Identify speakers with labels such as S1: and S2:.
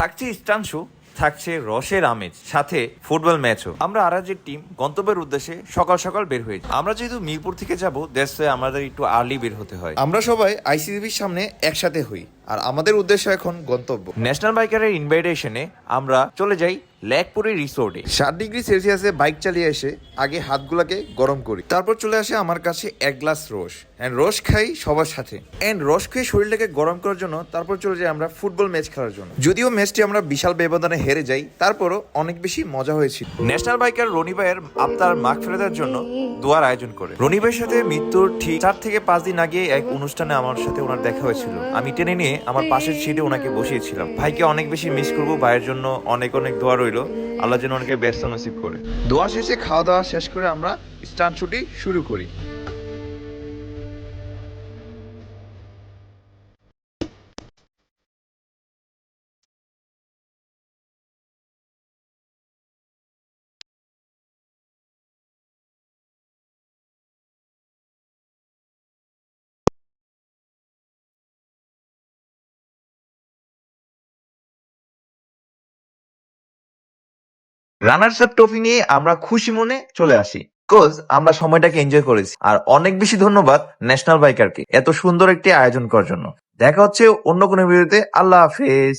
S1: থাকছে স্টান শো, থাকছে রসের আমেজ, সাথে ফুটবল ম্যাচও। আমরা আরাজের টিম গন্তব্যের উদ্দেশ্যে সকাল সকাল বের হয়ে যাই। আমরা যেহেতু মিরপুর থেকে যাব, দ্যাটস ওয়াই আমাদের একটু আর্লি বের হতে হয়।
S2: আমরা সবাই আইসিসিবির সামনে একসাথে হই আর আমাদের উদ্দেশ্য এখন গন্তব্য।
S1: ন্যাশনাল বাইকারের ইনভাইটেশনে আমরা চলে যাই লেকপুরি রিসোর্টে।
S2: 7 ডিগ্রি সেলসিয়াসে বাইক চালিয়ে এসে আগে হাতগুলাকে গরম করি, তারপর চলে আসে আমার কাছে এক গ্লাস রস অ্যান্ড রস খাই সবার সাথে অ্যান্ড রস খেয়ে শরীরটাকে গরম করার জন্য তারপর চলে যাই আমরা ফুটবল ম্যাচ খেলার জন্য। যদিও ম্যাচটি আমরা বিশাল ব্যবধানে হেরে যাই, তারপরও অনেক বেশি মজা হয়েছিল।
S1: ন্যাশনাল বাইকার রনি ভাইয়ের আত্মার মাগফিরাতের জন্য দোয়ার আয়োজন করে। রনি ভাইয়ের সাথে মৃত্যুর ঠিক 4 থেকে 5 দিন আগে এক অনুষ্ঠানে আমার সাথে ওনার দেখা হয়েছিল। আমি টেনে নিয়ে আমার পাশের সিটে ওনাকে বসিয়েছিলাম। ভাইকে অনেক বেশি মিস করবো। ভাইয়ের জন্য অনেক অনেক দোয়া রইলো, আল্লাহ যেন অনেকে ব্যস্ত নসিব করে।
S2: দোয়া শেষে খাওয়া দাওয়া শেষ করে আমরা স্টান শুটি শুরু করি।
S1: রানার্স আপ ট্রফি নিয়ে আমরা খুশি মনে চলে আসি, বিকজ আমরা সময়টাকে এনজয় করেছি। আর অনেক বেশি ধন্যবাদ ন্যাশনাল বাইকারকে এত সুন্দর একটি আয়োজন করার জন্য। দেখা হচ্ছে অন্য কোনো ভিডিওতে। আল্লাহ হাফেজ।